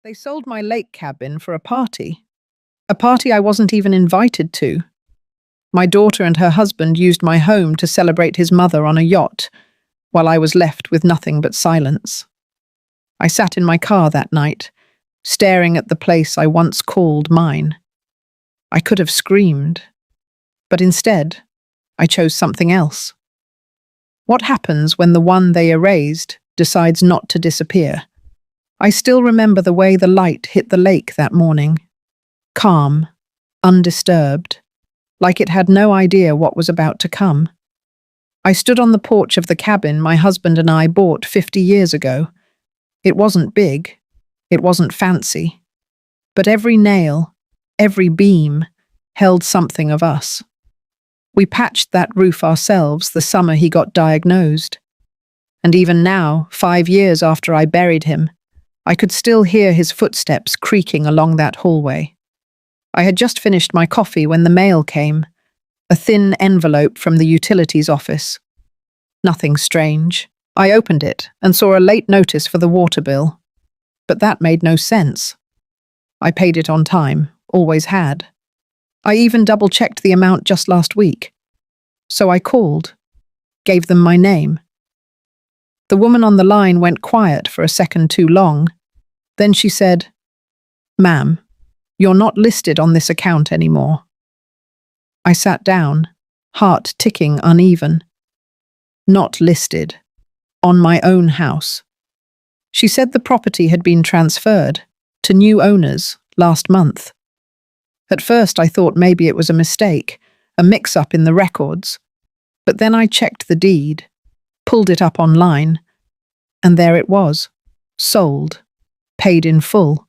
They sold my lake cabin for a party I wasn't even invited to. My daughter and her husband used my home to celebrate his mother on a yacht, while I was left with nothing but silence. I sat in my car that night, staring at the place I once called mine. I could have screamed, but instead, I chose something else. What happens when the one they erased decides not to disappear? I still remember the way the light hit the lake that morning. Calm, undisturbed, like it had no idea what was about to come. I stood on the porch of the cabin my husband and I bought 50 years ago. It wasn't big, it wasn't fancy, but every nail, every beam, held something of us. We patched that roof ourselves the summer he got diagnosed. And even now, 5 years after I buried him, I could still hear his footsteps creaking along that hallway. I had just finished my coffee when the mail came, a thin envelope from the utilities office. Nothing strange. I opened it and saw a late notice for the water bill. But that made no sense. I paid it on time, always had. I even double-checked the amount just last week. So I called, gave them my name. The woman on the line went quiet for a second too long. Then she said, "Ma'am, you're not listed on this account anymore." I sat down, heart ticking uneven. Not listed. On my own house. She said the property had been transferred to new owners last month. At first I thought maybe it was a mistake, a mix-up in the records. But then I checked the deed, pulled it up online, and there it was, sold, paid in full.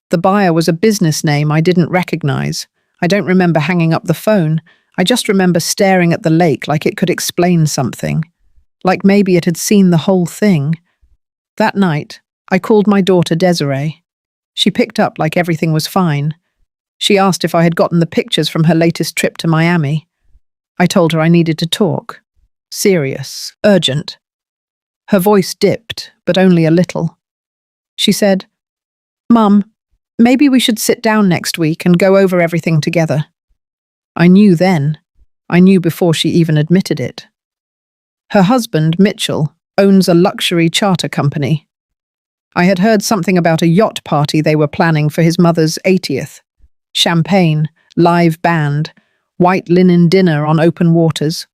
The buyer was a business name I didn't recognize. I don't remember hanging up the phone. I just remember staring at the lake like it could explain something, like maybe it had seen the whole thing. That night, I called my daughter Desiree. She picked up like everything was fine. She asked if I had gotten the pictures from her latest trip to Miami. I told her I needed to talk. Serious, urgent. Her voice dipped, but only a little. She said, "Mum, maybe we should sit down next week and go over everything together." I knew then. I knew before she even admitted it. Her husband, Mitchell, owns a luxury charter company. I had heard something about a yacht party they were planning for his mother's 80th. Champagne, live band, white linen dinner on open waters.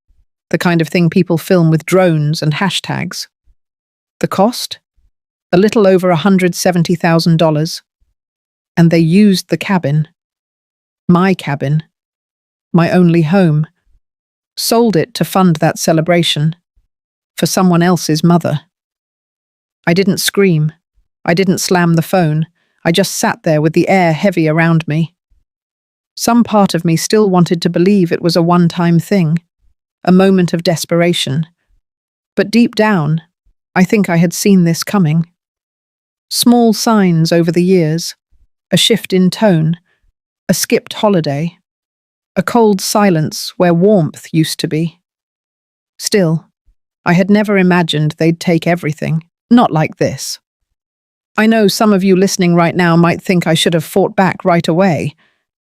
The kind of thing people film with drones and hashtags. The cost? A little over $170,000. And they used the cabin. My cabin. My only home. Sold it to fund that celebration. For someone else's mother. I didn't scream. I didn't slam the phone. I just sat there with the air heavy around me. Some part of me still wanted to believe it was a one-time thing, a moment of desperation. But deep down, I think I had seen this coming. Small signs over the years, a shift in tone, a skipped holiday, a cold silence where warmth used to be. Still, I had never imagined they'd take everything, not like this. I know some of you listening right now might think I should have fought back right away,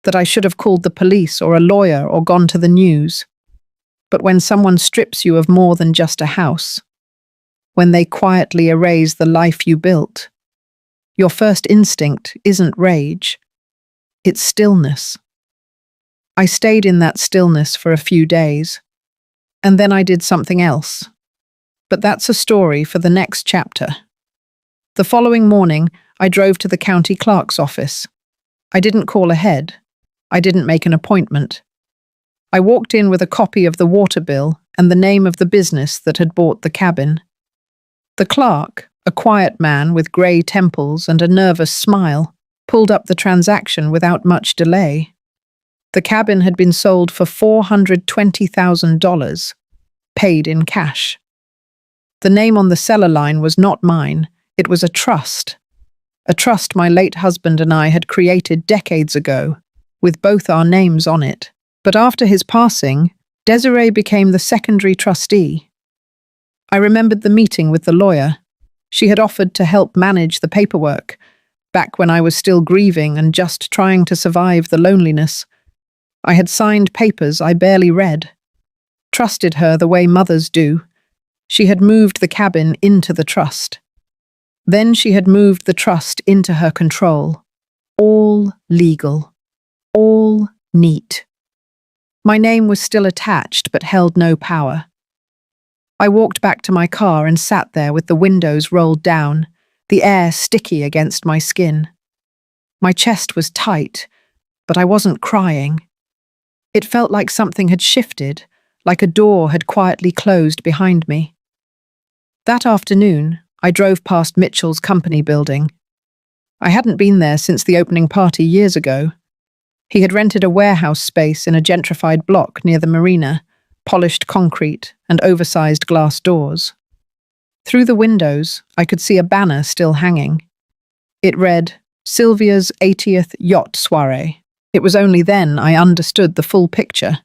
that I should have called the police or a lawyer or gone to the news. But when someone strips you of more than just a house, when they quietly erase the life you built, your first instinct isn't rage, it's stillness. I stayed in that stillness for a few days, and then I did something else. But that's a story for the next chapter. The following morning, I drove to the county clerk's office. I didn't call ahead. I didn't make an appointment. I walked in with a copy of the water bill and the name of the business that had bought the cabin. The clerk, a quiet man with grey temples and a nervous smile, pulled up the transaction without much delay. The cabin had been sold for $420,000, paid in cash. The name on the seller line was not mine, it was a trust my late husband and I had created decades ago, with both our names on it. But after his passing, Desiree became the secondary trustee. I remembered the meeting with the lawyer. She had offered to help manage the paperwork, back when I was still grieving and just trying to survive the loneliness. I had signed papers I barely read, trusted her the way mothers do. She had moved the cabin into the trust. Then she had moved the trust into her control. All legal. All neat. My name was still attached but held no power. I walked back to my car and sat there with the windows rolled down, the air sticky against my skin. My chest was tight, but I wasn't crying. It felt like something had shifted, like a door had quietly closed behind me. That afternoon, I drove past Mitchell's company building. I hadn't been there since the opening party years ago. He had rented a warehouse space in a gentrified block near the marina, polished concrete and oversized glass doors. Through the windows, I could see a banner still hanging. It read, Sylvia's 80th Yacht Soiree. It was only then I understood the full picture.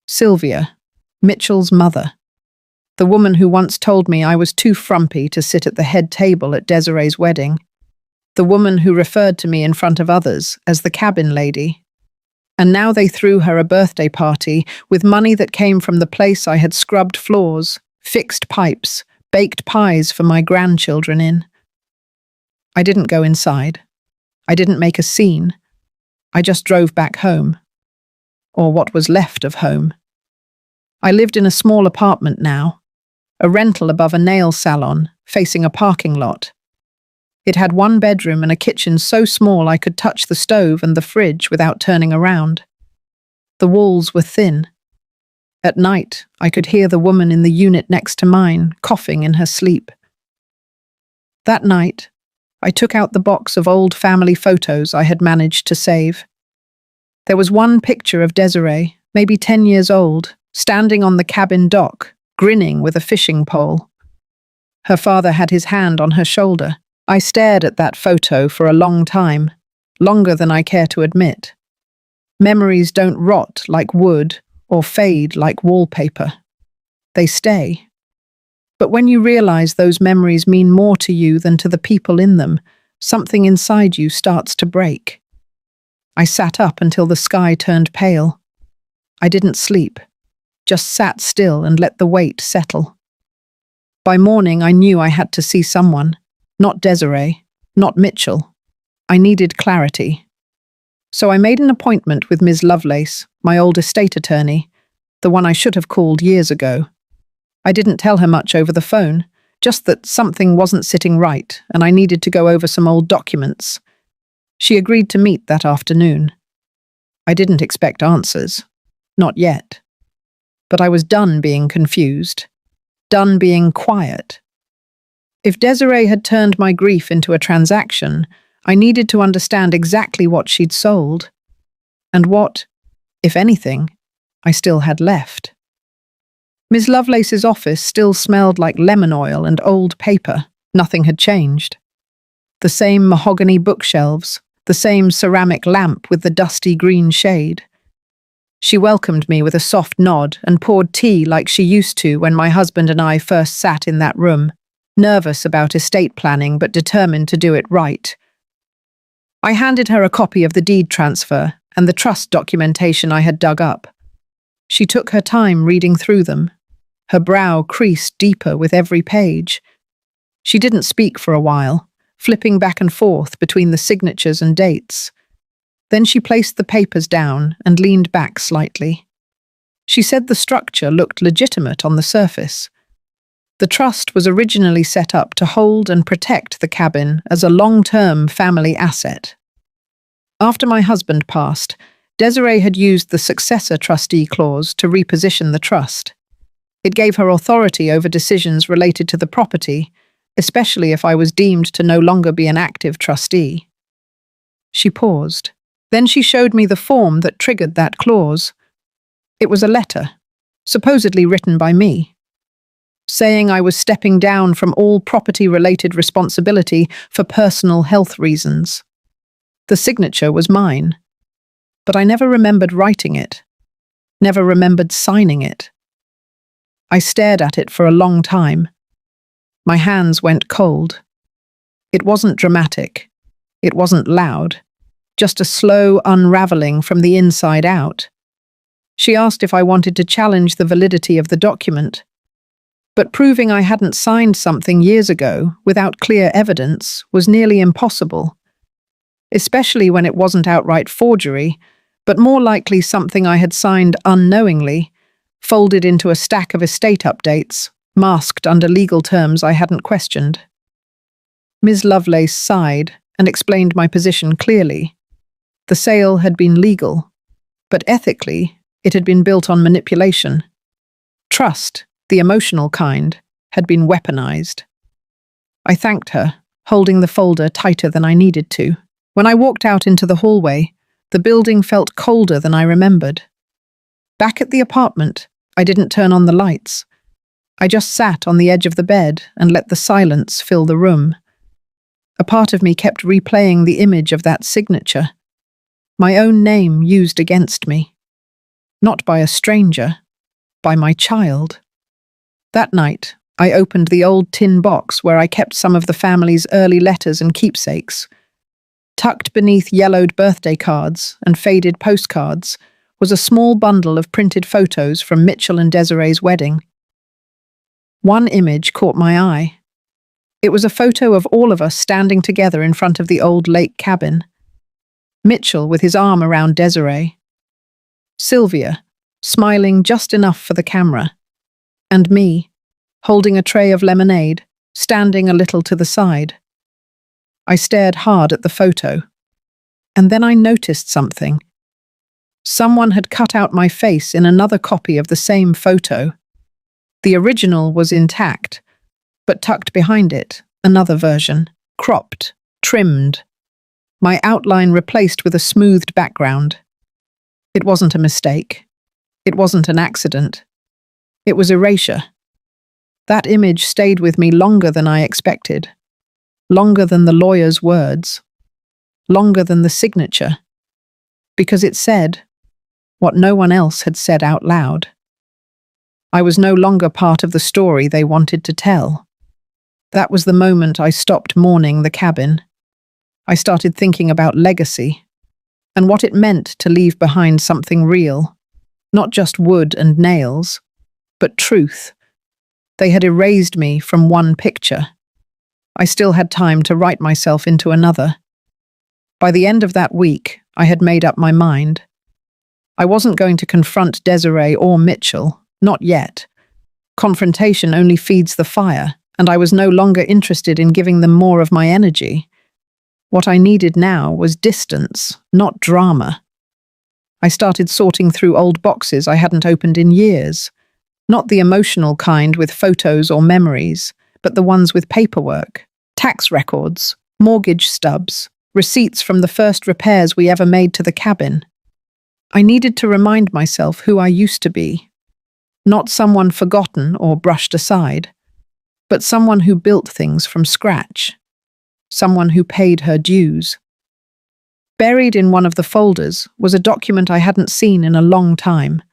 Sylvia, Mitchell's mother. The woman who once told me I was too frumpy to sit at the head table at Desiree's wedding. The woman who referred to me in front of others as the cabin lady. And now they threw her a birthday party with money that came from the place I had scrubbed floors, fixed pipes, baked pies for my grandchildren in. I didn't go inside. I didn't make a scene. I just drove back home. Or what was left of home. I lived in a small apartment now, a rental above a nail salon, facing a parking lot. It had one bedroom and a kitchen so small I could touch the stove and the fridge without turning around. The walls were thin. At night, I could hear the woman in the unit next to mine coughing in her sleep. That night, I took out the box of old family photos I had managed to save. There was one picture of Desiree, maybe 10 years old, standing on the cabin dock, grinning with a fishing pole. Her father had his hand on her shoulder. I stared at that photo for a long time, longer than I care to admit. Memories don't rot like wood or fade like wallpaper. They stay. But when you realize those memories mean more to you than to the people in them, something inside you starts to break. I sat up until the sky turned pale. I didn't sleep, just sat still and let the weight settle. By morning, I knew I had to see someone. Not Desiree, not Mitchell. I needed clarity. So I made an appointment with Ms. Lovelace, my old estate attorney, the one I should have called years ago. I didn't tell her much over the phone, just that something wasn't sitting right and I needed to go over some old documents. She agreed to meet that afternoon. I didn't expect answers. Not yet. But I was done being confused. Done being quiet. If Desiree had turned my grief into a transaction, I needed to understand exactly what she'd sold, and what, if anything, I still had left. Ms. Lovelace's office still smelled like lemon oil and old paper. Nothing had changed. The same mahogany bookshelves, the same ceramic lamp with the dusty green shade. She welcomed me with a soft nod and poured tea like she used to when my husband and I first sat in that room. Nervous about estate planning but determined to do it right. I handed her a copy of the deed transfer and the trust documentation I had dug up. She took her time reading through them. Her brow creased deeper with every page. She didn't speak for a while, flipping back and forth between the signatures and dates. Then she placed the papers down and leaned back slightly. She said the structure looked legitimate on the surface. The trust was originally set up to hold and protect the cabin as a long-term family asset. After my husband passed, Desiree had used the successor trustee clause to reposition the trust. It gave her authority over decisions related to the property, especially if I was deemed to no longer be an active trustee. She paused. Then she showed me the form that triggered that clause. It was a letter, supposedly written by me, saying I was stepping down from all property-related responsibility for personal health reasons. The signature was mine, but I never remembered writing it, never remembered signing it. I stared at it for a long time. My hands went cold. It wasn't dramatic. It wasn't loud, just a slow unraveling from the inside out. She asked if I wanted to challenge the validity of the document, but proving I hadn't signed something years ago without clear evidence was nearly impossible, especially when it wasn't outright forgery, but more likely something I had signed unknowingly, folded into a stack of estate updates, masked under legal terms I hadn't questioned. Ms. Lovelace sighed and explained my position clearly. The sale had been legal, but ethically, it had been built on manipulation. Trust, the emotional kind, had been weaponized. I thanked her, holding the folder tighter than I needed to. When I walked out into the hallway, the building felt colder than I remembered. Back at the apartment, I didn't turn on the lights. I just sat on the edge of the bed and let the silence fill the room. A part of me kept replaying the image of that signature, my own name used against me. Not by a stranger, by my child. That night, I opened the old tin box where I kept some of the family's early letters and keepsakes. Tucked beneath yellowed birthday cards and faded postcards was a small bundle of printed photos from Mitchell and Desiree's wedding. One image caught my eye. It was a photo of all of us standing together in front of the old lake cabin. Mitchell with his arm around Desiree. Sylvia, smiling just enough for the camera. And me, holding a tray of lemonade, standing a little to the side. I stared hard at the photo. And then I noticed something. Someone had cut out my face in another copy of the same photo. The original was intact, but tucked behind it, another version, cropped, trimmed. My outline replaced with a smoothed background. It wasn't a mistake. It wasn't an accident. It was erasure. That image stayed with me longer than I expected. Longer than the lawyer's words. Longer than the signature. Because it said what no one else had said out loud. I was no longer part of the story they wanted to tell. That was the moment I stopped mourning the cabin. I started thinking about legacy, and what it meant to leave behind something real, not just wood and nails, but truth. They had erased me from one picture. I still had time to write myself into another. By the end of that week, I had made up my mind. I wasn't going to confront Desiree or Mitchell, not yet. Confrontation only feeds the fire, and I was no longer interested in giving them more of my energy. What I needed now was distance, not drama. I started sorting through old boxes I hadn't opened in years. Not the emotional kind with photos or memories, but the ones with paperwork, tax records, mortgage stubs, receipts from the first repairs we ever made to the cabin. I needed to remind myself who I used to be. Not someone forgotten or brushed aside, but someone who built things from scratch. Someone who paid her dues. Buried in one of the folders was a document I hadn't seen in a long time.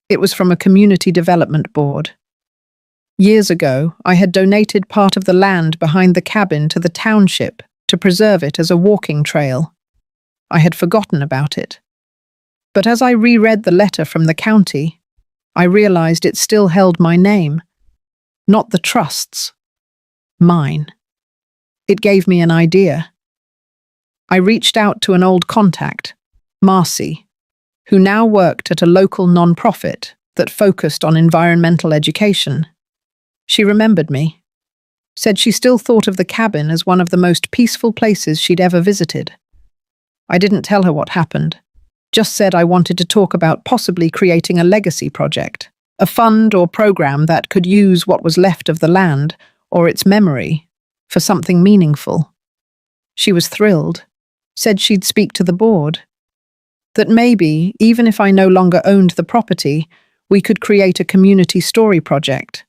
It was from a community development board. Years ago, I had donated part of the land behind the cabin to the township to preserve it as a walking trail. I had forgotten about it. But as I reread the letter from the county, I realized it still held my name. Not the trust's. Mine. It gave me an idea. I reached out to an old contact, Marcy, who now worked at a local non-profit that focused on environmental education. She remembered me, said she still thought of the cabin as one of the most peaceful places she'd ever visited. I didn't tell her what happened, just said I wanted to talk about possibly creating a legacy project, a fund or program that could use what was left of the land or its memory for something meaningful. She was thrilled, said she'd speak to the board. That maybe, even if I no longer owned the property, we could create a community story project.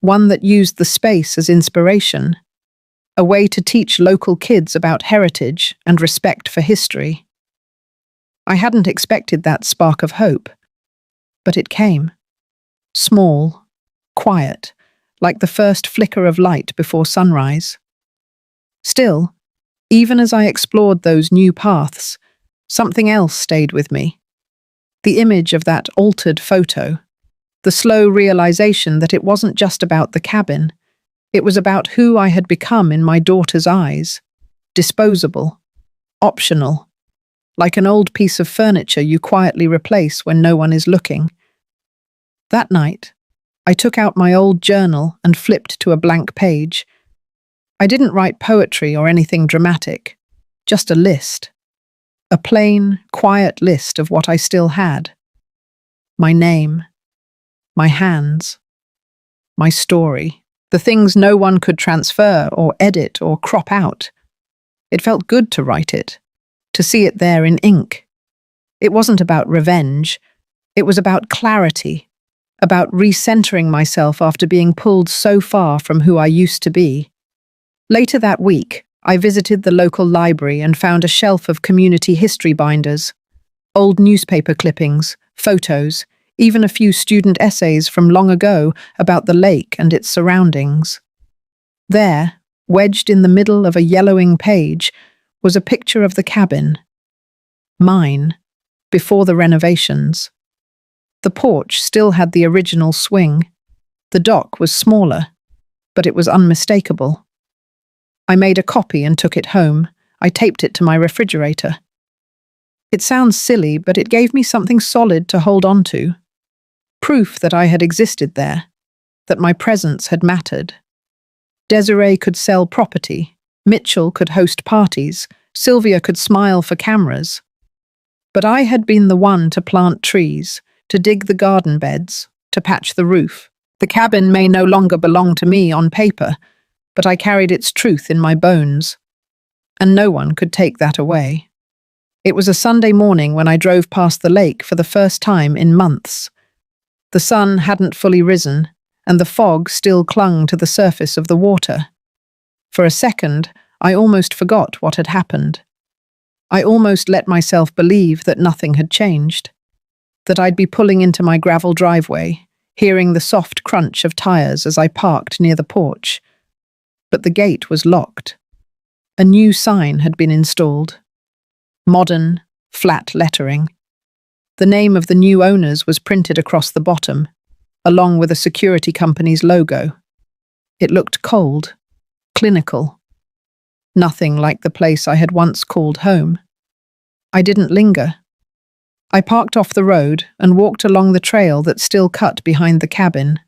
One that used the space as inspiration. A way to teach local kids about heritage and respect for history. I hadn't expected that spark of hope, but it came. Small, quiet, like the first flicker of light before sunrise. Still, Even as I explored those new paths, something else stayed with me. The image of that altered photo, the slow realization that it wasn't just about the cabin, it was about who I had become in my daughter's eyes. Disposable, optional, like an old piece of furniture you quietly replace when no one is looking. That night, I took out my old journal and flipped to a blank page. I didn't write poetry or anything dramatic, just a list. A plain, quiet list of what I still had. My name, my hands, my story, the things no one could transfer or edit or crop out. It felt good to write it, to see it there in ink. It wasn't about revenge. It was about clarity, about recentering myself after being pulled so far from who I used to be. Later that week, I visited the local library and found a shelf of community history binders, old newspaper clippings, photos, even a few student essays from long ago about the lake and its surroundings. There, wedged in the middle of a yellowing page, was a picture of the cabin. Mine, before the renovations. The porch still had the original swing. The dock was smaller, but it was unmistakable. I made a copy and took it home. I taped it to my refrigerator. It sounds silly, but it gave me something solid to hold on to. Proof that I had existed there, that my presence had mattered. Desiree could sell property, Mitchell could host parties, Sylvia could smile for cameras. But I had been the one to plant trees, to dig the garden beds, to patch the roof. The cabin may no longer belong to me on paper, but I carried its truth in my bones. And no one could take that away. It was a Sunday morning when I drove past the lake for the first time in months. The sun hadn't fully risen, and the fog still clung to the surface of the water. For a second, I almost forgot what had happened. I almost let myself believe that nothing had changed, that I'd be pulling into my gravel driveway, hearing the soft crunch of tires as I parked near the porch. But the gate was locked. A new sign had been installed. Modern, flat lettering. The name of the new owners was printed across the bottom, along with a security company's logo. It looked cold, clinical. Nothing like the place I had once called home. I didn't linger. I parked off the road and walked along the trail that still cut behind the cabin.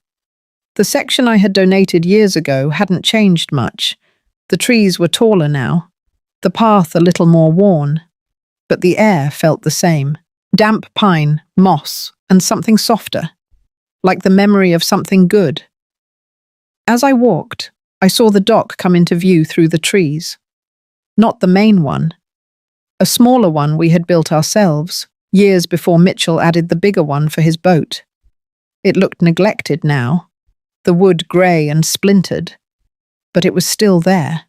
The section I had donated years ago hadn't changed much. The trees were taller now, the path a little more worn, but the air felt the same. Damp pine, moss, and something softer, like the memory of something good. As I walked, I saw the dock come into view through the trees. Not the main one. A smaller one we had built ourselves, years before Mitchell added the bigger one for his boat. It looked neglected now, the wood grey and splintered, but it was still there.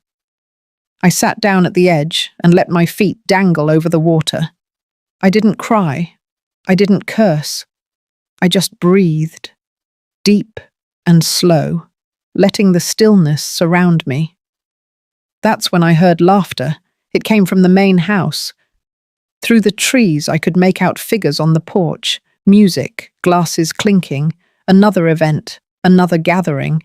I sat down at the edge and let my feet dangle over the water. I didn't cry. I didn't curse. I just breathed, deep and slow, letting the stillness surround me. That's when I heard laughter. It came from the main house. Through the trees I could make out figures on the porch, music, glasses clinking, another event, another gathering.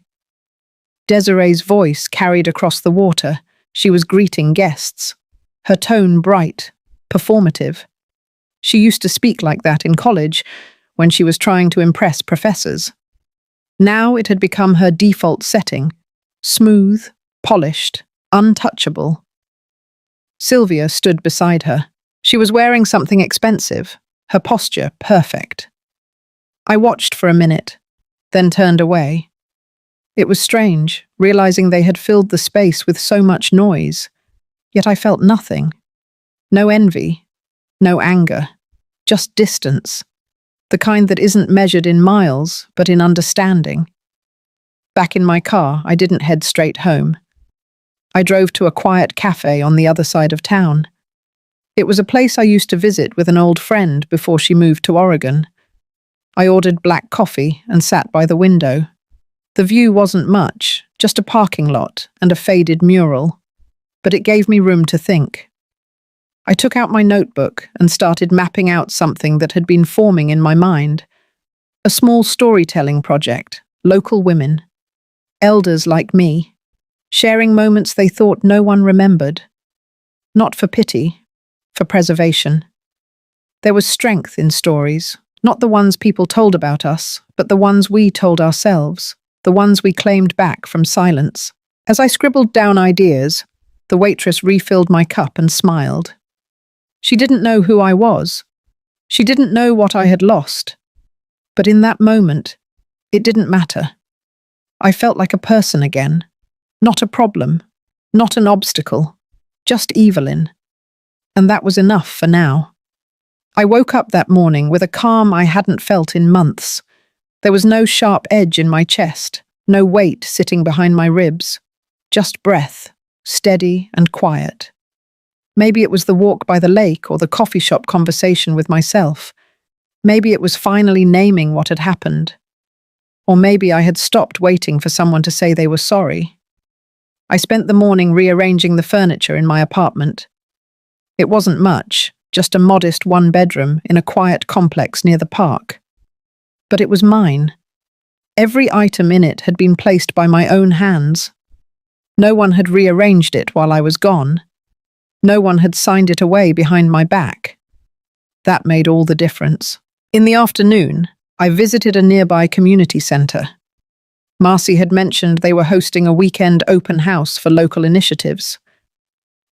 Desiree's voice carried across the water. She was greeting guests. Her tone bright, performative. She used to speak like that in college, when she was trying to impress professors. Now it had become her default setting, smooth, polished, untouchable. Sylvia stood beside her. She was wearing something expensive, her posture perfect. I watched for a minute, then turned away. It was strange, realizing they had filled the space with so much noise, yet I felt nothing. No envy, no anger, just distance, the kind that isn't measured in miles, but in understanding. Back in my car, I didn't head straight home. I drove to a quiet cafe on the other side of town. It was a place I used to visit with an old friend before she moved to Oregon. I ordered black coffee and sat by the window. The view wasn't much, just a parking lot and a faded mural. but it gave me room to think. I took out my notebook and started mapping out something that had been forming in my mind. A small storytelling project, local women, elders like me, sharing moments they thought no one remembered. Not for pity, for preservation. There was strength in stories, not the ones people told about us, but the ones we told ourselves, the ones we claimed back from silence. As I scribbled down ideas, the waitress refilled my cup and smiled. She didn't know who I was. She didn't know what I had lost. But in that moment, it didn't matter. I felt like a person again. Not a problem, not an obstacle, just Evelyn. And that was enough for now. I woke up that morning with a calm I hadn't felt in months. There was no sharp edge in my chest, no weight sitting behind my ribs. Just breath, steady and quiet. Maybe it was the walk by the lake or the coffee shop conversation with myself. Maybe it was finally naming what had happened. Or maybe I had stopped waiting for someone to say they were sorry. I spent the morning rearranging the furniture in my apartment. It wasn't much, just a modest one-bedroom in a quiet complex near the park. But it was mine. Every item in it had been placed by my own hands. No one had rearranged it while I was gone. No one had signed it away behind my back. That made all the difference. In the afternoon, I visited a nearby community centre. Marcy had mentioned they were hosting a weekend open house for local initiatives.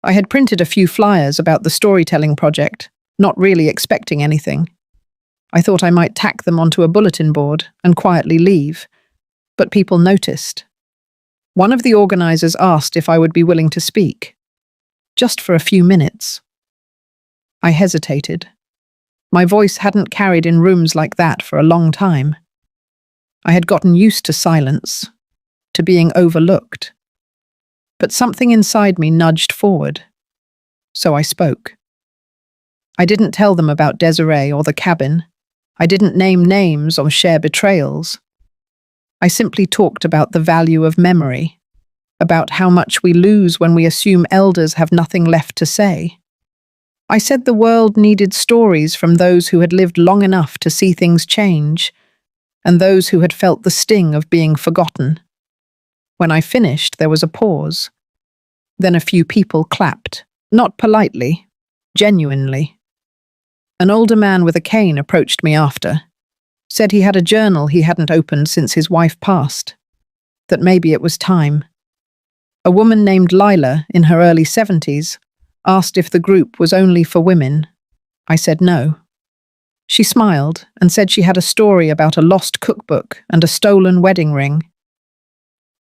I had printed a few flyers about the storytelling project, not really expecting anything. I thought I might tack them onto a bulletin board and quietly leave, but people noticed. One of the organisers asked if I would be willing to speak, just for a few minutes. I hesitated. My voice hadn't carried in rooms like that for a long time. I had gotten used to silence, to being overlooked. But something inside me nudged forward. So I spoke. I didn't tell them about Desiree or the cabin. I didn't name names or share betrayals. I simply talked about the value of memory, about how much we lose when we assume elders have nothing left to say. I said the world needed stories from those who had lived long enough to see things change, and those who had felt the sting of being forgotten. When I finished, there was a pause. Then a few people clapped, not politely, genuinely. An older man with a cane approached me after, said he had a journal he hadn't opened since his wife passed, that maybe it was time. A woman named Lila, in her early 70s, asked if the group was only for women. I said no. She smiled and said she had a story about a lost cookbook and a stolen wedding ring.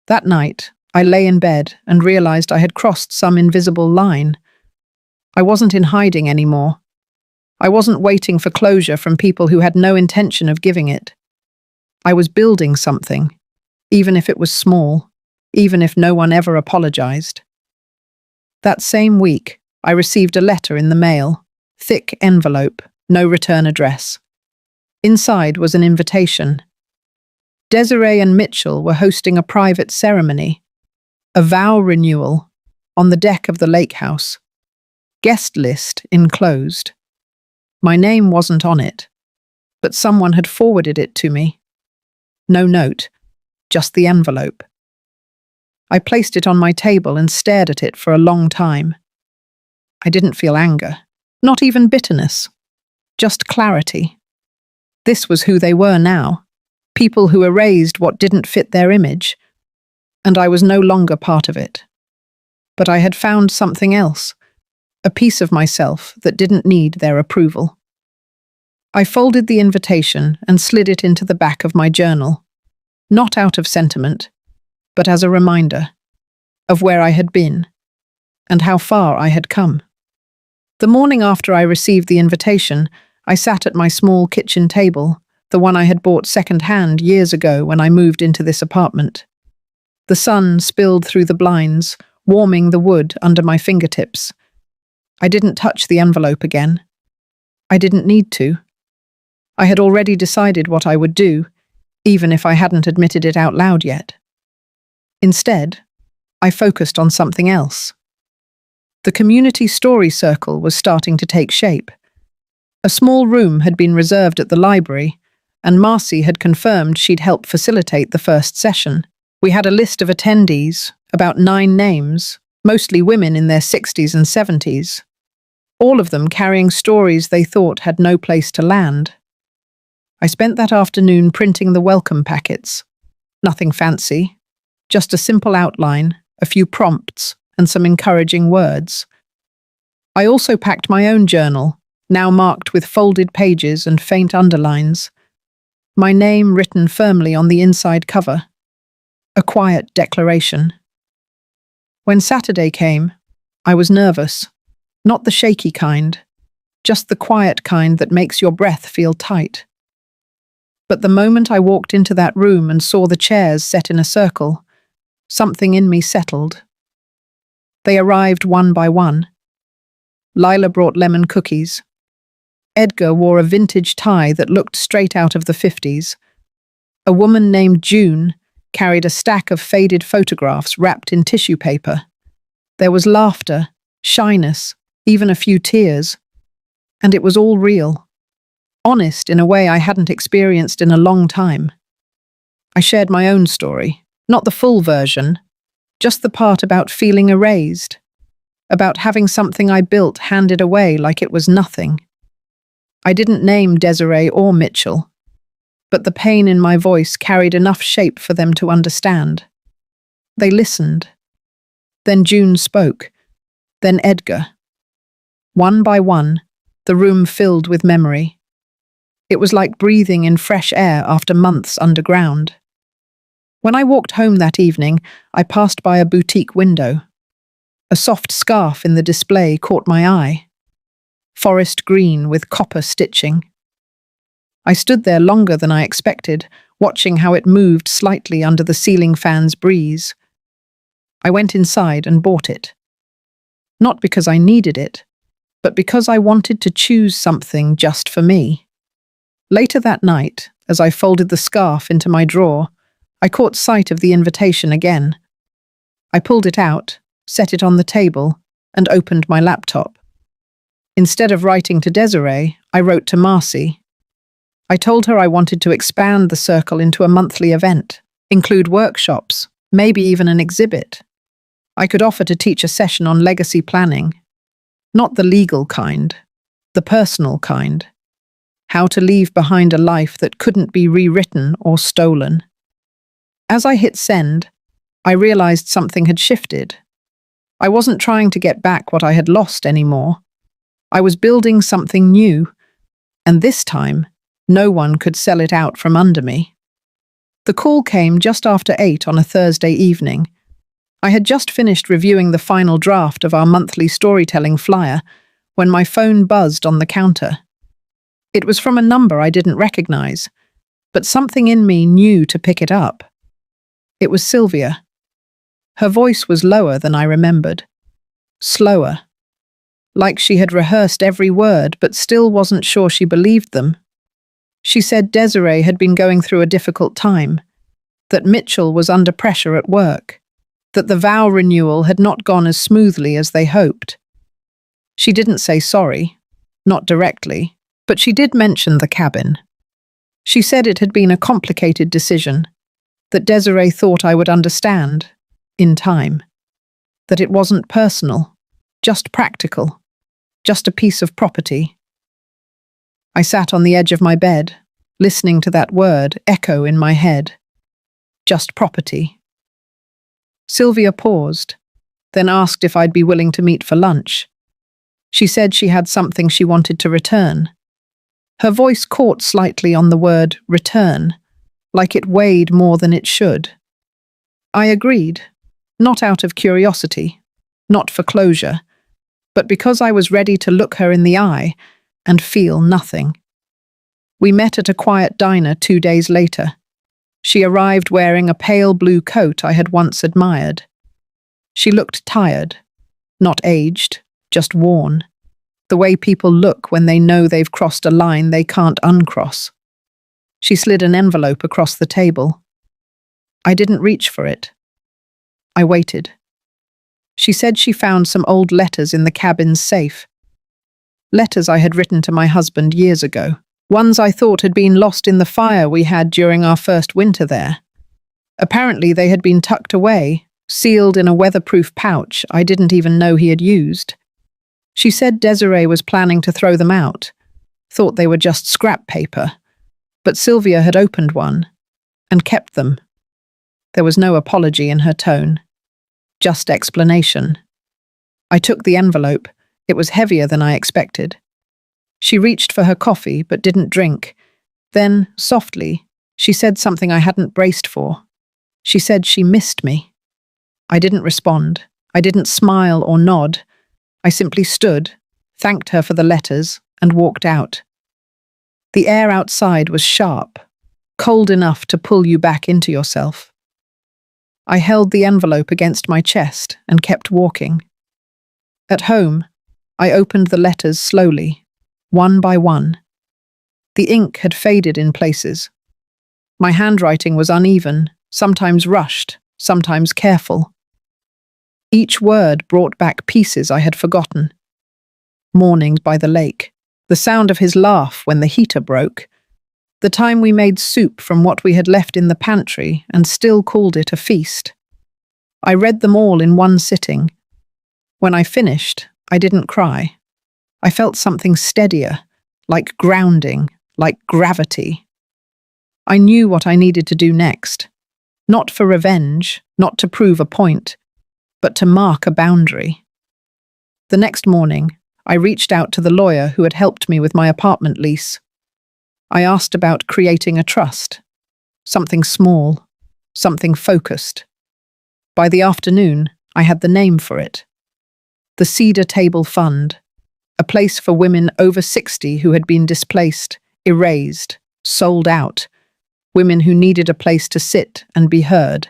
That night, I lay in bed and realized I had crossed some invisible line. I wasn't in hiding anymore. I wasn't waiting for closure from people who had no intention of giving it. I was building something, even if it was small, even if no one ever apologized. That same week, I received a letter in the mail, thick envelope, no return address. Inside was an invitation. Desiree and Mitchell were hosting a private ceremony, a vow renewal, on the deck of the lake house. Guest list enclosed. My name wasn't on it, but someone had forwarded it to me. No note, just the envelope. I placed it on my table and stared at it for a long time. I didn't feel anger, not even bitterness, just clarity. This was who they were now, people who erased what didn't fit their image, and I was no longer part of it. But I had found something else, a piece of myself that didn't need their approval. I folded the invitation and slid it into the back of my journal, not out of sentiment, but as a reminder of where I had been and how far I had come. The morning after I received the invitation, I sat at my small kitchen table, the one I had bought second-hand years ago when I moved into this apartment. The sun spilled through the blinds, warming the wood under my fingertips. I didn't touch the envelope again. I didn't need to. I had already decided what I would do, even if I hadn't admitted it out loud yet. Instead, I focused on something else. The community story circle was starting to take shape. A small room had been reserved at the library, and Marcy had confirmed she'd help facilitate the first session. We had a list of attendees, about 9 names, mostly women in their 60s and 70s, all of them carrying stories they thought had no place to land. I spent that afternoon printing the welcome packets. Nothing fancy, just a simple outline, a few prompts, and some encouraging words. I also packed my own journal, now marked with folded pages and faint underlines. My name written firmly on the inside cover. A quiet declaration. When Saturday came, I was nervous. Not the shaky kind, just the quiet kind that makes your breath feel tight. But the moment I walked into that room and saw the chairs set in a circle, something in me settled. They arrived one by one. Lila brought lemon cookies. Edgar wore a vintage tie that looked straight out of the 50s. A woman named June carried a stack of faded photographs wrapped in tissue paper. There was laughter, shyness, even a few tears. And it was all real. Honest in a way I hadn't experienced in a long time. I shared my own story, not the full version, just the part about feeling erased, about having something I built handed away like it was nothing. I didn't name Desiree or Mitchell, but the pain in my voice carried enough shape for them to understand. They listened. Then June spoke. Then Edgar. One by one, the room filled with memory. It was like breathing in fresh air after months underground. When I walked home that evening, I passed by a boutique window. A soft scarf in the display caught my eye. Forest green with copper stitching. I stood there longer than I expected, watching how it moved slightly under the ceiling fan's breeze. I went inside and bought it. Not because I needed it, but because I wanted to choose something just for me. Later that night, as I folded the scarf into my drawer, I caught sight of the invitation again. I pulled it out, set it on the table, and opened my laptop. Instead of writing to Desiree, I wrote to Marcy. I told her I wanted to expand the circle into a monthly event, include workshops, maybe even an exhibit. I could offer to teach a session on legacy planning. Not the legal kind, the personal kind. How to leave behind a life that couldn't be rewritten or stolen. As I hit send, I realized something had shifted. I wasn't trying to get back what I had lost anymore. I was building something new, and this time, no one could sell it out from under me. The call came just after 8 on a Thursday evening. I had just finished reviewing the final draft of our monthly storytelling flyer when my phone buzzed on the counter. It was from a number I didn't recognize, but something in me knew to pick it up. It was Sylvia. Her voice was lower than I remembered. Slower. Like she had rehearsed every word but still wasn't sure she believed them. She said Desiree had been going through a difficult time, that Mitchell was under pressure at work, that the vow renewal had not gone as smoothly as they hoped. She didn't say sorry, not directly, but she did mention the cabin. She said it had been a complicated decision, that Desiree thought I would understand, in time, that it wasn't personal, just practical, just a piece of property. I sat on the edge of my bed, listening to that word echo in my head. Just property. Sylvia paused, then asked if I'd be willing to meet for lunch. She said she had something she wanted to return. Her voice caught slightly on the word return, like it weighed more than it should. I agreed, not out of curiosity, not for closure, but because I was ready to look her in the eye and feel nothing. We met at a quiet diner 2 days later. She arrived wearing a pale blue coat I had once admired. She looked tired, not aged, just worn. The way people look when they know they've crossed a line they can't uncross. She slid an envelope across the table. I didn't reach for it. I waited. She said she found some old letters in the cabin's safe. Letters I had written to my husband years ago. Ones I thought had been lost in the fire we had during our first winter there. Apparently they had been tucked away, sealed in a weatherproof pouch I didn't even know he had used. She said Desiree was planning to throw them out, thought they were just scrap paper, but Sylvia had opened one and kept them. There was no apology in her tone, just explanation. I took the envelope. It was heavier than I expected. She reached for her coffee but didn't drink. Then, softly, she said something I hadn't braced for. She said she missed me. I didn't respond. I didn't smile or nod. I simply stood, thanked her for the letters, and walked out. The air outside was sharp, cold enough to pull you back into yourself. I held the envelope against my chest and kept walking. At home, I opened the letters slowly, one by one. The ink had faded in places. My handwriting was uneven, sometimes rushed, sometimes careful. Each word brought back pieces I had forgotten. Mornings by the lake, the sound of his laugh when the heater broke, the time we made soup from what we had left in the pantry and still called it a feast. I read them all in one sitting. When I finished, I didn't cry. I felt something steadier, like grounding, like gravity. I knew what I needed to do next. Not for revenge, not to prove a point, but to mark a boundary. The next morning, I reached out to the lawyer who had helped me with my apartment lease. I asked about creating a trust. Something small, something focused. By the afternoon, I had the name for it. The Cedar Table Fund, a place for women over 60 who had been displaced, erased, sold out, women who needed a place to sit and be heard.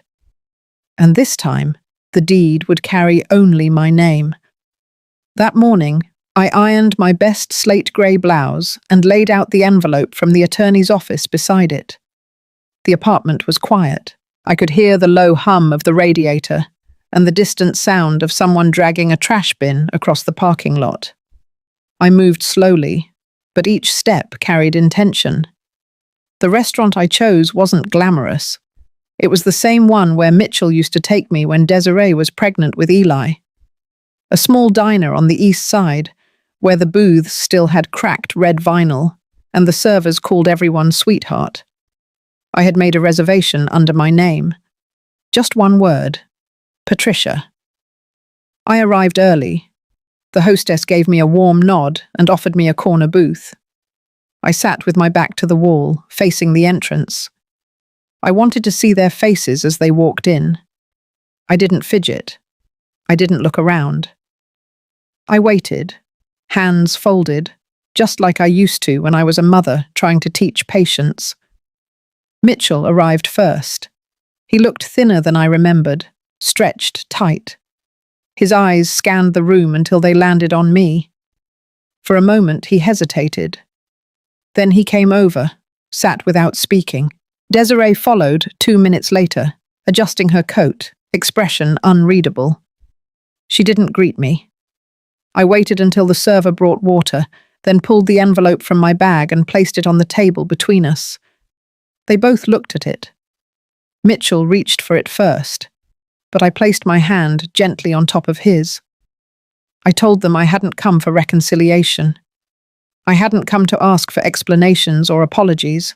And this time, the deed would carry only my name. That morning, I ironed my best slate grey blouse and laid out the envelope from the attorney's office beside it. The apartment was quiet. I could hear the low hum of the radiator and the distant sound of someone dragging a trash bin across the parking lot. I moved slowly, but each step carried intention. The restaurant I chose wasn't glamorous. It was the same one where Mitchell used to take me when Desiree was pregnant with Eli. A small diner on the east side, where the booths still had cracked red vinyl, and the servers called everyone sweetheart. I had made a reservation under my name. Just one word: Patricia. I arrived early. The hostess gave me a warm nod and offered me a corner booth. I sat with my back to the wall, facing the entrance. I wanted to see their faces as they walked in. I didn't fidget. I didn't look around. I waited, hands folded, just like I used to when I was a mother trying to teach patience. Mitchell arrived first. He looked thinner than I remembered, stretched tight. His eyes scanned the room until they landed on me. For a moment he hesitated. Then he came over, sat without speaking. Desiree followed 2 minutes later, adjusting her coat, expression unreadable. She didn't greet me. I waited until the server brought water, then pulled the envelope from my bag and placed it on the table between us. They both looked at it. Mitchell reached for it first, but I placed my hand gently on top of his. I told them I hadn't come for reconciliation. I hadn't come to ask for explanations or apologies.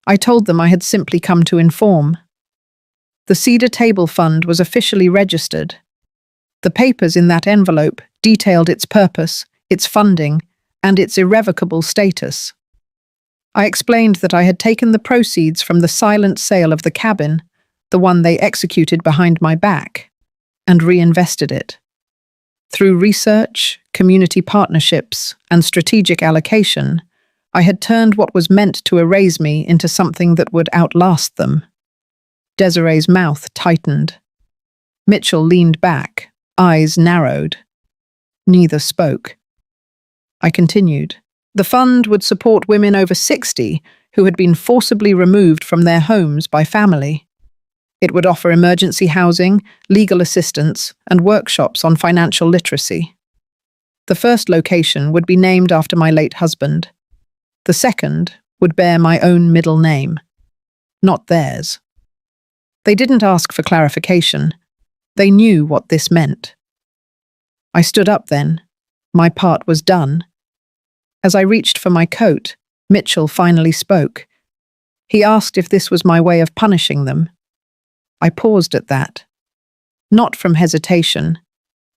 I told them I had simply come to inform. The Cedar Table Fund was officially registered. The papers in that envelope detailed its purpose, its funding, and its irrevocable status. I explained that I had taken the proceeds from the silent sale of the cabin, the one they executed behind my back, and reinvested it. Through research, community partnerships, and strategic allocation, I had turned what was meant to erase me into something that would outlast them. Desiree's mouth tightened. Mitchell leaned back, eyes narrowed. Neither spoke. I continued. The fund would support women over 60 who had been forcibly removed from their homes by family. It would offer emergency housing, legal assistance, and workshops on financial literacy. The first location would be named after my late husband. The second would bear my own middle name, not theirs. They didn't ask for clarification. They knew what this meant. I stood up then. My part was done. As I reached for my coat, Mitchell finally spoke. He asked if this was my way of punishing them. I paused at that. Not from hesitation,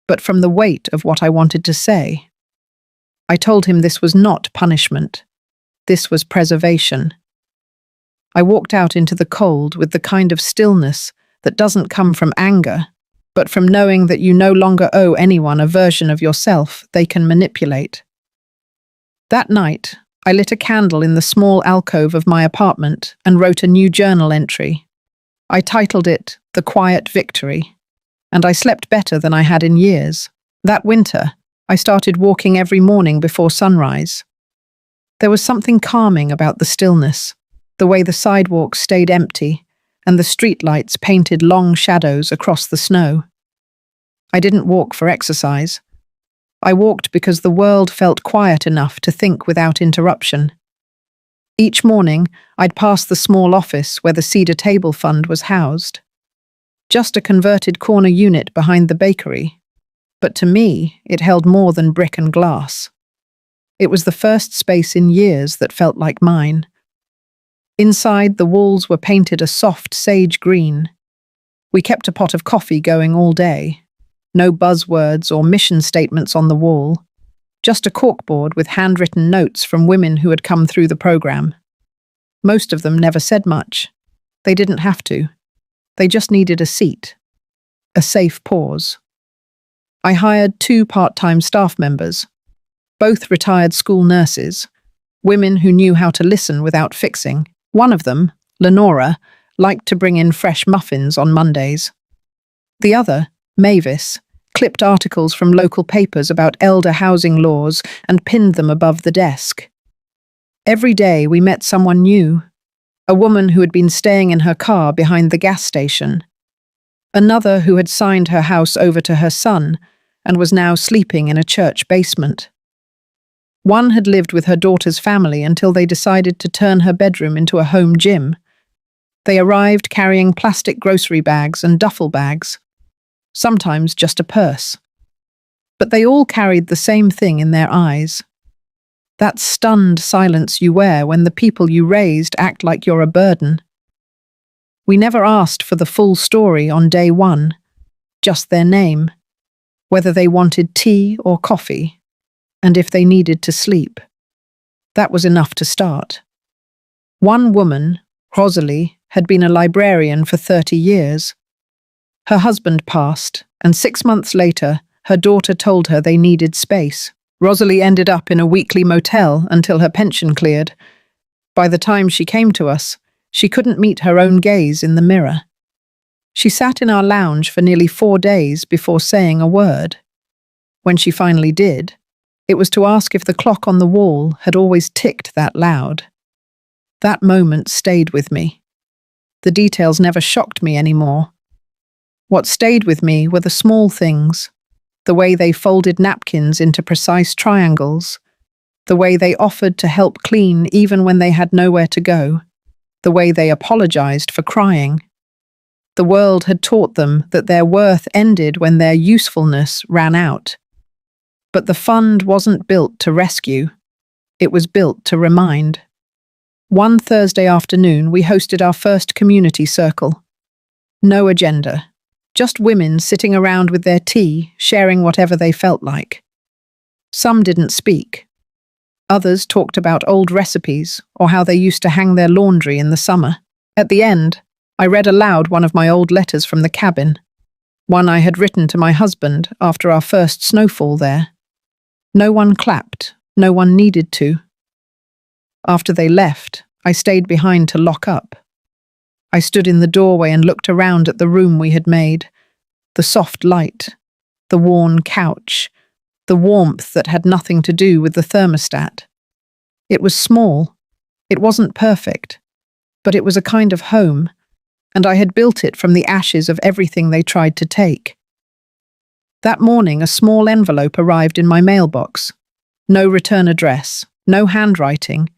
but from the weight of what I wanted to say. I told him this was not punishment. This was preservation. I walked out into the cold with the kind of stillness that doesn't come from anger, but from knowing that you no longer owe anyone a version of yourself they can manipulate. That night, I lit a candle in the small alcove of my apartment and wrote a new journal entry. I titled it The Quiet Victory, and I slept better than I had in years. That winter, I started walking every morning before sunrise. There was something calming about the stillness, the way the sidewalks stayed empty, and the streetlights painted long shadows across the snow. I didn't walk for exercise. I walked because the world felt quiet enough to think without interruption. Each morning, I'd pass the small office where the Cedar Table Fund was housed. Just a converted corner unit behind the bakery. But to me, it held more than brick and glass. It was the first space in years that felt like mine. Inside, the walls were painted a soft sage green. We kept a pot of coffee going all day. No buzzwords or mission statements on the wall. Just a corkboard with handwritten notes from women who had come through the program. Most of them never said much. They didn't have to. They just needed a seat. A safe pause. I hired 2 part-time staff members, both retired school nurses, women who knew how to listen without fixing. One of them, Lenora, liked to bring in fresh muffins on Mondays. The other, Mavis, clipped articles from local papers about elder housing laws and pinned them above the desk. Every day we met someone new, a woman who had been staying in her car behind the gas station, another who had signed her house over to her son and was now sleeping in a church basement. One had lived with her daughter's family until they decided to turn her bedroom into a home gym. They arrived carrying plastic grocery bags and duffel bags, sometimes just a purse. But they all carried the same thing in their eyes. That stunned silence you wear when the people you raised act like you're a burden. We never asked for the full story on day one, just their name, whether they wanted tea or coffee, and if they needed to sleep. That was enough to start. One woman, Rosalie, had been a librarian for 30 years. Her husband passed, and 6 months later, her daughter told her they needed space. Rosalie ended up in a weekly motel until her pension cleared. By the time she came to us, she couldn't meet her own gaze in the mirror. She sat in our lounge for nearly 4 days before saying a word. When she finally did, it was to ask if the clock on the wall had always ticked that loud. That moment stayed with me. The details never shocked me anymore. What stayed with me were the small things, the way they folded napkins into precise triangles, the way they offered to help clean even when they had nowhere to go, the way they apologized for crying. The world had taught them that their worth ended when their usefulness ran out. But the fund wasn't built to rescue. It was built to remind. One Thursday afternoon, we hosted our first community circle. No agenda. Just women sitting around with their tea, sharing whatever they felt like. Some didn't speak. Others talked about old recipes or how they used to hang their laundry in the summer. At the end, I read aloud one of my old letters from the cabin, one I had written to my husband after our first snowfall there. No one clapped, no one needed to. After they left, I stayed behind to lock up. I stood in the doorway and looked around at the room we had made. The soft light, the worn couch, the warmth that had nothing to do with the thermostat. It was small. It wasn't perfect. But it was a kind of home, and I had built it from the ashes of everything they tried to take. That morning, a small envelope arrived in my mailbox. No return address, no handwriting,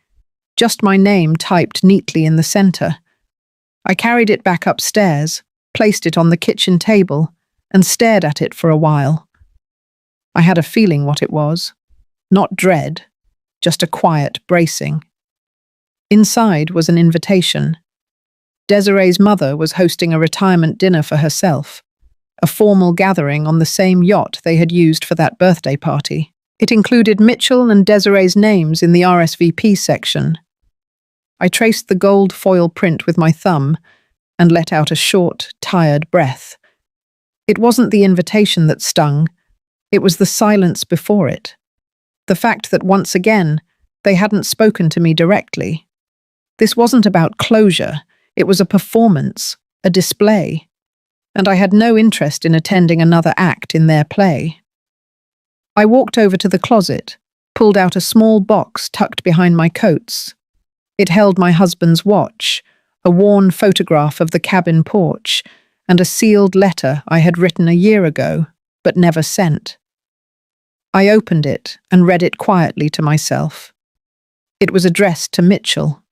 just my name typed neatly in the center. I carried it back upstairs, placed it on the kitchen table, and stared at it for a while. I had a feeling what it was. Not dread, just a quiet bracing. Inside was an invitation. Desiree's mother was hosting a retirement dinner for herself, a formal gathering on the same yacht they had used for that birthday party. It included Mitchell and Desiree's names in the RSVP section. I traced the gold foil print with my thumb and let out a short, tired breath. It wasn't the invitation that stung, it was the silence before it. The fact that once again, they hadn't spoken to me directly. This wasn't about closure, it was a performance, a display, and I had no interest in attending another act in their play. I walked over to the closet, pulled out a small box tucked behind my coats. It held my husband's watch, a worn photograph of the cabin porch, and a sealed letter I had written a year ago, but never sent. I opened it and read it quietly to myself. It was addressed to Mitchell.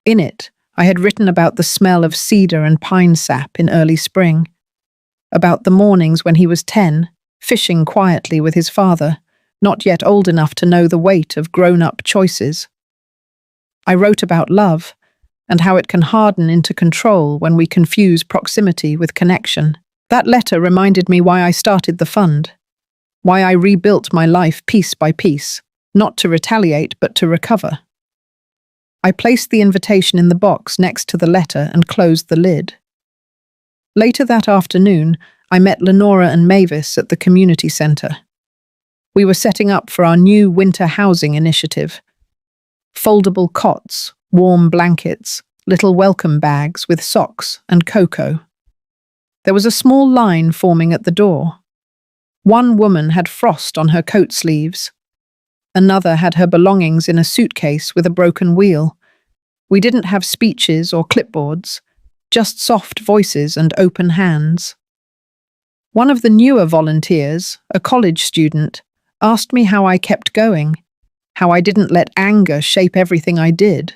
In it, I had written about the smell of cedar and pine sap in early spring, about the mornings when he was 10, fishing quietly with his father, not yet old enough to know the weight of grown-up choices. I wrote about love, and how it can harden into control when we confuse proximity with connection. That letter reminded me why I started the fund, why I rebuilt my life piece by piece, not to retaliate but to recover. I placed the invitation in the box next to the letter and closed the lid. Later that afternoon, I met Lenora and Mavis at the community centre. We were setting up for our new winter housing initiative. Foldable cots, warm blankets, little welcome bags with socks and cocoa. There was a small line forming at the door. One woman had frost on her coat sleeves. Another had her belongings in a suitcase with a broken wheel. We didn't have speeches or clipboards, just soft voices and open hands. One of the newer volunteers, a college student, asked me how I kept going, how I didn't let anger shape everything I did.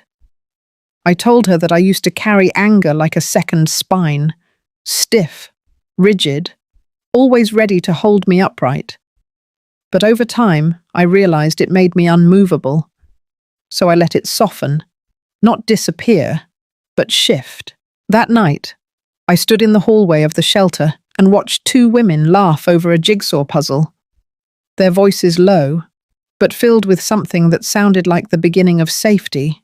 I told her that I used to carry anger like a second spine, stiff, rigid, always ready to hold me upright. But over time, I realized it made me unmovable, so I let it soften, not disappear, but shift. That night, I stood in the hallway of the shelter and watched two women laugh over a jigsaw puzzle. Their voices low, but filled with something that sounded like the beginning of safety.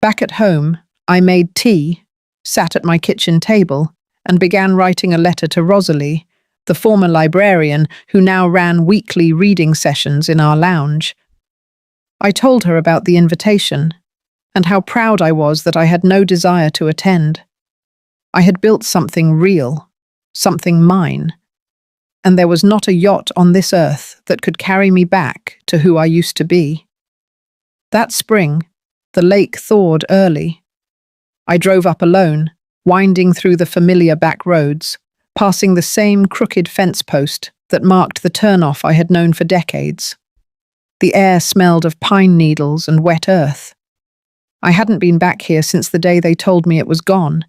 Back at home, I made tea, sat at my kitchen table, and began writing a letter to Rosalie, the former librarian who now ran weekly reading sessions in our lounge. I told her about the invitation, and how proud I was that I had no desire to attend. I had built something real, something mine, and there was not a yacht on this earth that could carry me back to who I used to be. That spring, the lake thawed early. I drove up alone, winding through the familiar back roads, passing the same crooked fence post that marked the turnoff I had known for decades. The air smelled of pine needles and wet earth. I hadn't been back here since the day they told me it was gone.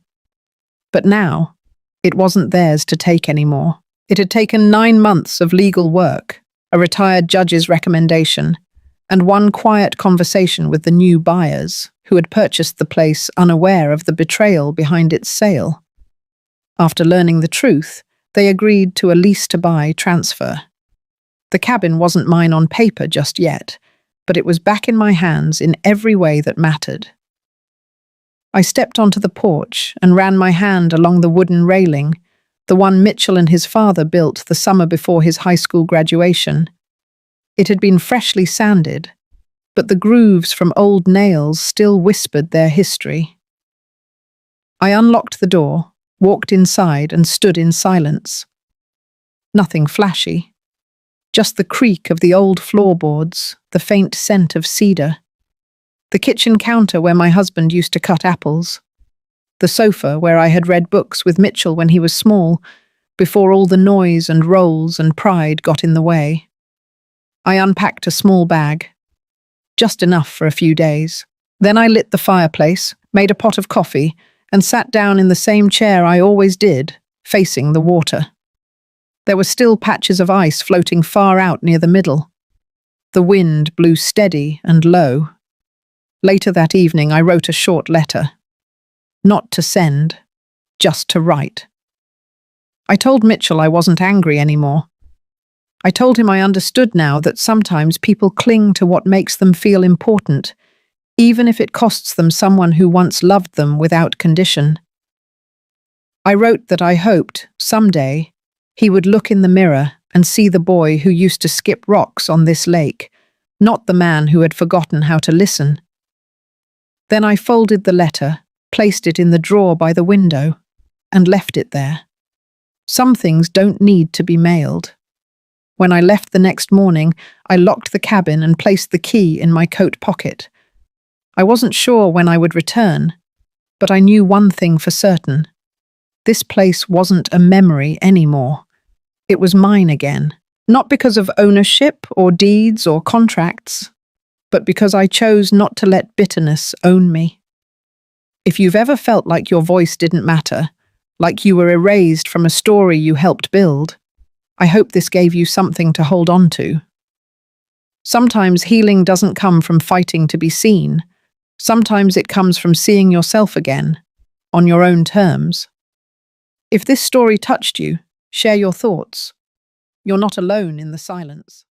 But now, it wasn't theirs to take anymore. It had taken 9 months of legal work, a retired judge's recommendation, and one quiet conversation with the new buyers, who had purchased the place unaware of the betrayal behind its sale. After learning the truth, they agreed to a lease-to-buy transfer. The cabin wasn't mine on paper just yet, but it was back in my hands in every way that mattered. I stepped onto the porch and ran my hand along the wooden railing, the one Mitchell and his father built the summer before his high school graduation. It had been freshly sanded, but the grooves from old nails still whispered their history. I unlocked the door, walked inside, and stood in silence. Nothing flashy, just the creak of the old floorboards, the faint scent of cedar. The kitchen counter where my husband used to cut apples. The sofa where I had read books with Mitchell when he was small, before all the noise and roles and pride got in the way. I unpacked a small bag, just enough for a few days. Then I lit the fireplace, made a pot of coffee, and sat down in the same chair I always did, facing the water. There were still patches of ice floating far out near the middle. The wind blew steady and low. Later that evening I wrote a short letter. Not to send, just to write. I told Mitchell I wasn't angry anymore. I told him I understood now that sometimes people cling to what makes them feel important, even if it costs them someone who once loved them without condition. I wrote that I hoped, someday, he would look in the mirror and see the boy who used to skip rocks on this lake, not the man who had forgotten how to listen. Then I folded the letter, placed it in the drawer by the window, and left it there. Some things don't need to be mailed. When I left the next morning, I locked the cabin and placed the key in my coat pocket. I wasn't sure when I would return, but I knew one thing for certain. This place wasn't a memory anymore. It was mine again, not because of ownership or deeds or contracts, but because I chose not to let bitterness own me. If you've ever felt like your voice didn't matter, like you were erased from a story you helped build, I hope this gave you something to hold on to. Sometimes healing doesn't come from fighting to be seen. Sometimes it comes from seeing yourself again, on your own terms. If this story touched you, share your thoughts. You're not alone in the silence.